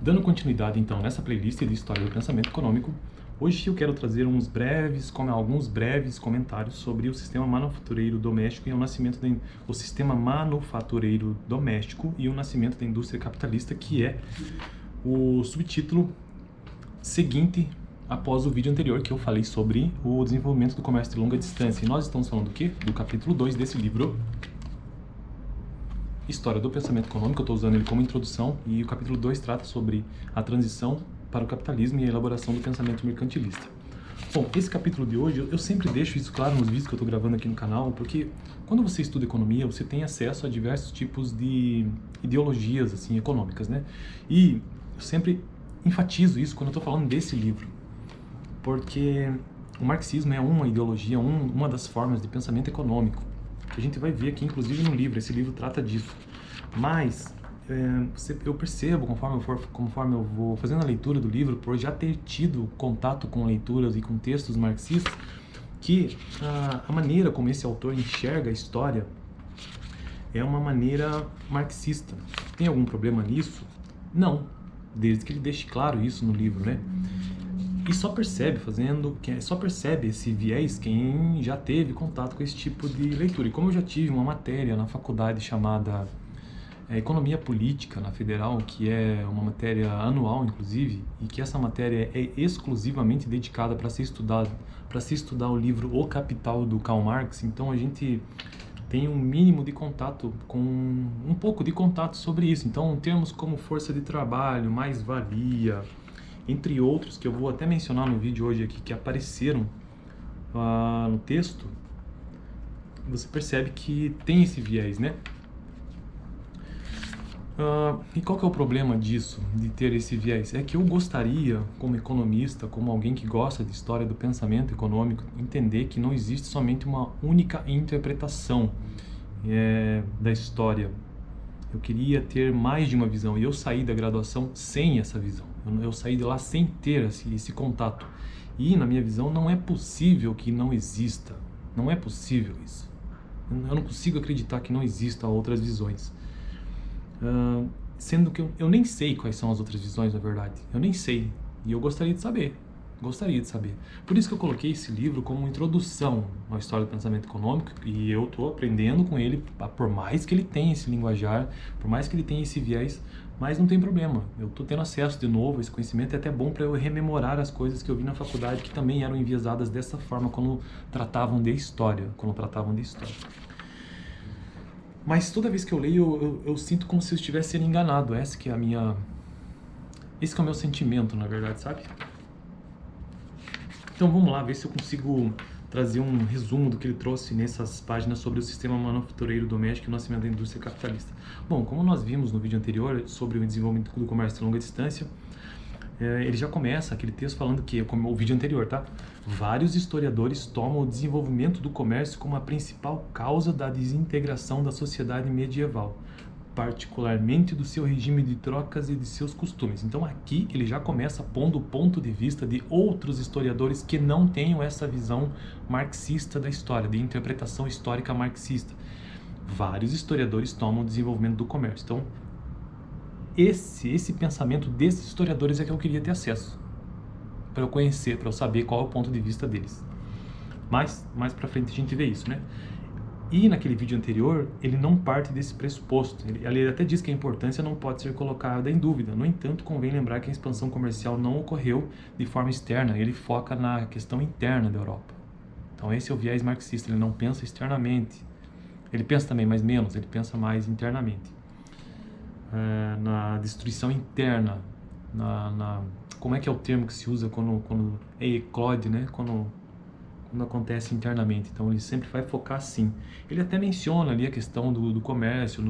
Dando continuidade então nessa playlist de História do Pensamento Econômico, hoje eu quero trazer alguns breves comentários sobre o sistema manufatureiro doméstico e o sistema manufatureiro doméstico e o nascimento da indústria capitalista, que é o subtítulo seguinte após o vídeo anterior que eu falei sobre o desenvolvimento do comércio de longa distância. E nós estamos falando do quê? Do capítulo 2 desse livro, História do Pensamento Econômico. Eu estou usando ele como introdução, e o capítulo 2 trata sobre a transição para o capitalismo e a elaboração do pensamento mercantilista. Bom, esse capítulo de hoje, eu sempre deixo isso claro nos vídeos que eu estou gravando aqui no canal, porque quando você estuda economia, você tem acesso a diversos tipos de ideologias assim, econômicas, né? E eu sempre enfatizo isso quando eu estou falando desse livro, porque o marxismo é uma ideologia, uma das formas de pensamento econômico, que a gente vai ver aqui, inclusive, no livro. Esse livro trata disso. Mas eu percebo, conforme eu vou fazendo a leitura do livro, por já ter tido contato com leituras e com textos marxistas, que a maneira como esse autor enxerga a história é uma maneira marxista. Tem algum problema nisso? Não, desde que ele deixe claro isso no livro, né? E só percebe esse viés quem já teve contato com esse tipo de leitura. E como eu já tive uma matéria na faculdade chamada Economia Política, na Federal, que é uma matéria anual, inclusive, e que essa matéria é exclusivamente dedicada para se estudar o livro O Capital, do Karl Marx, então a gente tem um mínimo de contato um pouco de contato sobre isso. Então, termos como força de trabalho, mais-valia, entre outros, que eu vou até mencionar no vídeo hoje aqui, que apareceram no texto, você percebe que tem esse viés, né? E qual que é o problema disso, de ter esse viés? É que eu gostaria, como economista, como alguém que gosta de história do pensamento econômico, entender que não existe somente uma única interpretação da história. Eu queria ter mais de uma visão, e eu saí da graduação sem essa visão. Eu saí de lá sem ter esse contato. E, na minha visão, não é possível que não exista. Não é possível isso. Eu não consigo acreditar que não existam outras visões. Sendo que eu nem sei quais são as outras visões, na verdade. Eu nem sei. E eu gostaria de saber. Por isso que eu coloquei esse livro como introdução à história do pensamento econômico, e eu estou aprendendo com ele, por mais que ele tenha esse linguajar, por mais que ele tenha esse viés, mas não tem problema. Eu estou tendo acesso de novo a esse conhecimento, é até bom para eu rememorar as coisas que eu vi na faculdade, que também eram enviesadas dessa forma quando tratavam de história. Mas toda vez que eu leio, eu sinto como se eu estivesse sendo enganado. Esse que é o meu sentimento, na verdade, sabe? Então vamos lá ver se eu consigo trazer um resumo do que ele trouxe nessas páginas sobre o sistema manufatureiro doméstico e o nascimento da indústria capitalista. Bom, como nós vimos no vídeo anterior sobre o desenvolvimento do comércio de longa distância, ele já começa aquele texto falando que, como o vídeo anterior, tá? Vários historiadores tomam o desenvolvimento do comércio como a principal causa da desintegração da sociedade medieval, particularmente do seu regime de trocas e de seus costumes. Então aqui ele já começa pondo o ponto de vista de outros historiadores que não tenham essa visão marxista da história, de interpretação histórica marxista. Vários historiadores tomam o desenvolvimento do comércio. Então esse pensamento desses historiadores é que eu queria ter acesso, para eu conhecer, para eu saber qual é o ponto de vista deles. Mas mais para frente a gente vê isso, né? E naquele vídeo anterior, ele não parte desse pressuposto. Ele até diz que a importância não pode ser colocada em dúvida. No entanto, convém lembrar que a expansão comercial não ocorreu de forma externa. Ele foca na questão interna da Europa. Então esse é o viés marxista. Ele não pensa externamente. Ele pensa também, mas menos. Ele pensa mais internamente. Na destruição interna. Como é que é o termo que se usa quando eclode, né? Quando acontece internamente. Então ele sempre vai focar assim. Ele até menciona ali a questão do comércio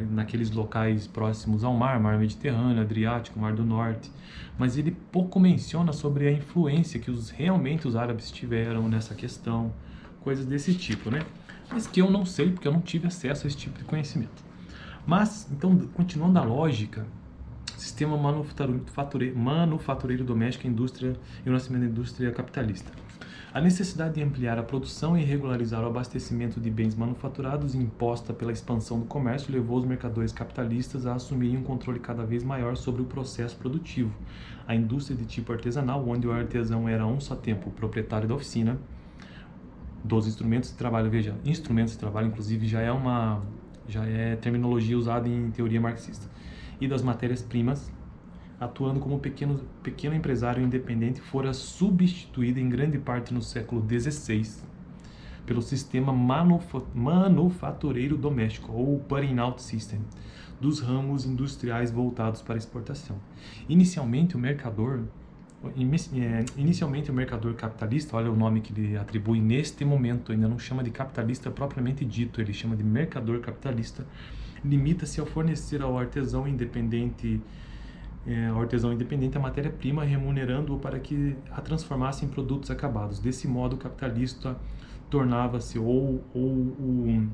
naqueles locais próximos ao mar Mediterrâneo, Adriático, Mar do Norte, mas ele pouco menciona sobre a influência que realmente os árabes tiveram nessa questão, coisas desse tipo, né? Mas que eu não sei, porque eu não tive acesso a esse tipo de conhecimento. Mas, então, continuando a lógica, sistema manufatureiro doméstico e o nascimento da indústria capitalista. A necessidade de ampliar a produção e regularizar o abastecimento de bens manufaturados imposta pela expansão do comércio levou os mercadores capitalistas a assumirem um controle cada vez maior sobre o processo produtivo. A indústria de tipo artesanal, onde o artesão era a um só tempo o proprietário da oficina, dos instrumentos de trabalho, veja, instrumentos de trabalho inclusive já é terminologia usada em teoria marxista, e das matérias-primas, atuando como pequeno empresário independente, fora substituída em grande parte no século XVI pelo sistema manufatureiro doméstico, ou putting-out system, dos ramos industriais voltados para a exportação. Inicialmente o mercador capitalista, olha o nome que ele atribui neste momento, ainda não chama de capitalista propriamente dito, ele chama de mercador capitalista, limita-se a fornecer ao artesão independente a matéria-prima, remunerando-o para que a transformasse em produtos acabados. Desse modo, o capitalista tornava-se, ou o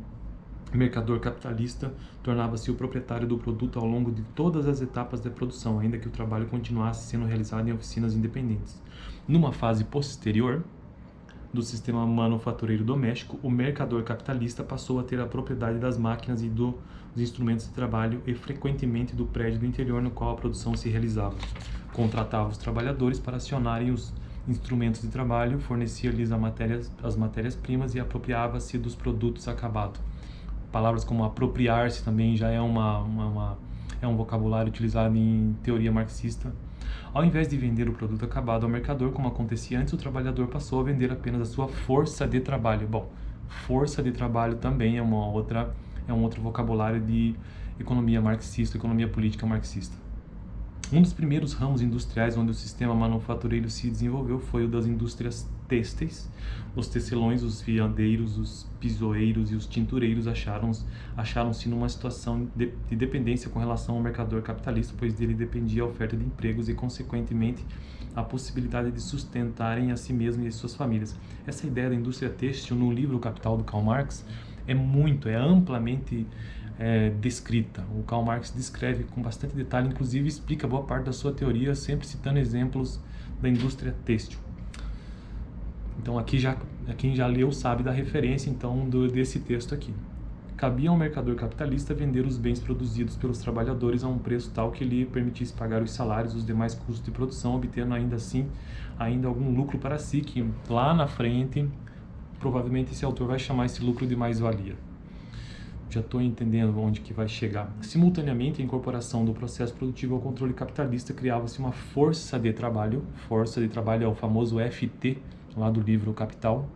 mercador capitalista tornava-se o proprietário do produto ao longo de todas as etapas da produção, ainda que o trabalho continuasse sendo realizado em oficinas independentes. Numa fase posterior do sistema manufatureiro doméstico, o mercador capitalista passou a ter a propriedade das máquinas e dos instrumentos de trabalho e frequentemente do prédio do interior no qual a produção se realizava. Contratava os trabalhadores para acionarem os instrumentos de trabalho, fornecia-lhes as matérias-primas e apropriava-se dos produtos acabados. Palavras como apropriar-se também já é um vocabulário utilizado em teoria marxista. Ao invés de vender o produto acabado ao mercador, como acontecia antes, o trabalhador passou a vender apenas a sua força de trabalho. Bom, força de trabalho também é um outro vocabulário de economia marxista, economia política marxista. Um dos primeiros ramos industriais onde o sistema manufatureiro se desenvolveu foi o das indústrias têxteis. Os tecelões, os fiandeiros, os pisoeiros e os tintureiros acharam-se numa situação de dependência com relação ao mercador capitalista, pois dele dependia a oferta de empregos e, consequentemente, a possibilidade de sustentarem a si mesmos e as suas famílias. Essa ideia da indústria têxtil no livro O Capital do Karl Marx é amplamente descrita. O Karl Marx descreve com bastante detalhe, inclusive explica boa parte da sua teoria, sempre citando exemplos da indústria têxtil. Então quem já leu sabe da referência então desse texto aqui. Cabia ao mercador capitalista vender os bens produzidos pelos trabalhadores a um preço tal que lhe permitisse pagar os salários e os demais custos de produção, obtendo ainda algum lucro para si, que lá na frente provavelmente esse autor vai chamar esse lucro de mais-valia. Já estou entendendo onde que vai chegar. Simultaneamente, a incorporação do processo produtivo ao controle capitalista criava-se uma força de trabalho. Força de trabalho é o famoso FT, lá do livro Capital.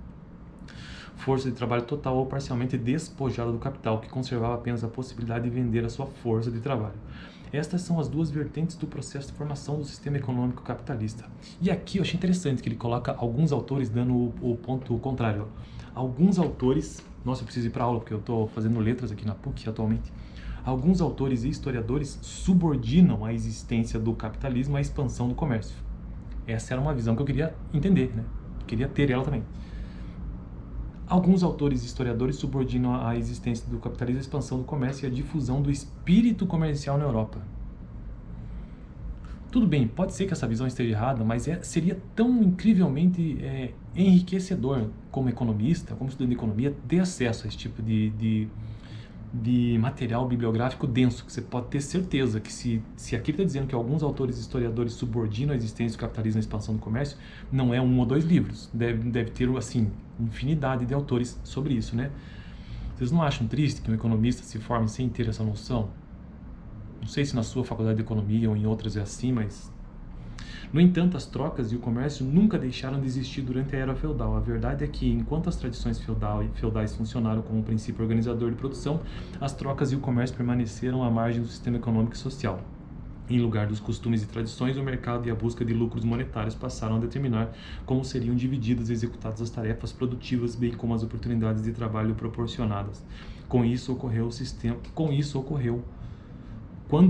Força de trabalho total ou parcialmente despojada do capital, que conservava apenas a possibilidade de vender a sua força de trabalho. Estas são as duas vertentes do processo de formação do sistema econômico capitalista. E aqui eu achei interessante que ele coloca alguns autores dando o ponto contrário. Alguns autores... Nossa, eu preciso ir para aula porque eu estou fazendo letras aqui na PUC atualmente. Alguns autores e historiadores subordinam a existência do capitalismo à expansão do comércio. Essa era uma visão que eu queria entender, né? Queria ter ela também. Alguns autores e historiadores subordinam a existência do capitalismo à expansão do comércio e à difusão do espírito comercial na Europa. Tudo bem, pode ser que essa visão esteja errada, mas seria tão incrivelmente enriquecedor como economista, como estudante de economia, ter acesso a esse tipo de material bibliográfico denso, que você pode ter certeza que se aqui está dizendo que alguns autores e historiadores subordinam a existência do capitalismo à expansão do comércio, não é um ou dois livros, deve ter, assim, infinidade de autores sobre isso, né? Vocês não acham triste que um economista se forme sem ter essa noção? Não sei se na sua faculdade de economia ou em outras é assim, mas... No entanto, as trocas e o comércio nunca deixaram de existir durante a Era Feudal. A verdade é que, enquanto as tradições feudais funcionaram como um princípio organizador de produção, as trocas e o comércio permaneceram à margem do sistema econômico e social. Em lugar dos costumes e tradições, o mercado e a busca de lucros monetários passaram a determinar como seriam divididas e executadas as tarefas produtivas, bem como as oportunidades de trabalho proporcionadas. Quando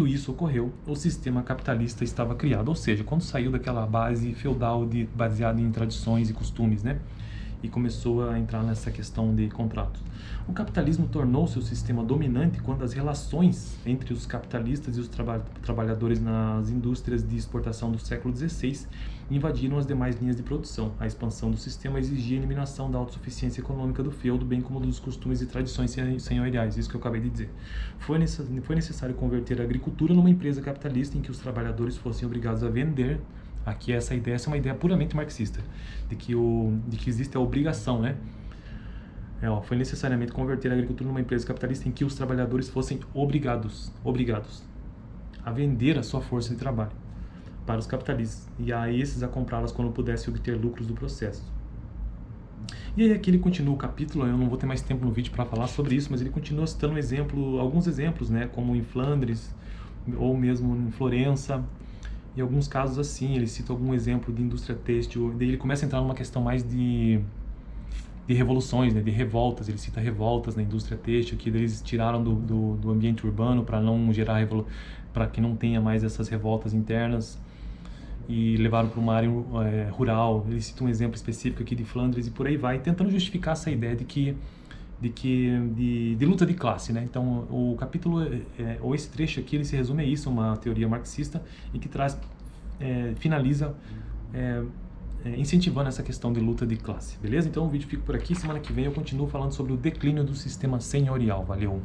isso ocorreu, o sistema capitalista estava criado, ou seja, quando saiu daquela base feudal baseada em tradições e costumes, né? e começou a entrar nessa questão de contratos. O capitalismo tornou-se o sistema dominante quando as relações entre os capitalistas e os trabalhadores nas indústrias de exportação do século XVI invadiram as demais linhas de produção. A expansão do sistema exigia a eliminação da autossuficiência econômica do feudo, bem como dos costumes e tradições senhoriais, isso que eu acabei de dizer. Foi necessário converter a agricultura numa empresa capitalista em que os trabalhadores fossem obrigados a vender. Aqui essa é uma ideia puramente marxista, de que existe a obrigação, né? Foi necessariamente converter a agricultura numa empresa capitalista em que os trabalhadores fossem obrigados a vender a sua força de trabalho para os capitalistas, e a esses a comprá-las quando pudessem obter lucros do processo. E aí aqui ele continua o capítulo, eu não vou ter mais tempo no vídeo para falar sobre isso, mas ele continua citando alguns exemplos, né, como em Flandres, ou mesmo em Florença, e alguns casos assim, ele cita algum exemplo de indústria têxtil, daí ele começa a entrar numa questão mais de revoluções, né, de revoltas. Ele cita revoltas na indústria têxtil, que eles tiraram do ambiente urbano para não gerar para que não tenha mais essas revoltas internas, e levaram para uma área rural. Ele cita um exemplo específico aqui de Flandres e por aí vai, tentando justificar essa ideia de luta de classe, né? Então o capítulo, ou esse trecho aqui, ele se resume a isso, uma teoria marxista, e que finaliza incentivando essa questão de luta de classe, beleza? Então o vídeo fica por aqui, semana que vem eu continuo falando sobre o declínio do sistema senhorial. Valeu!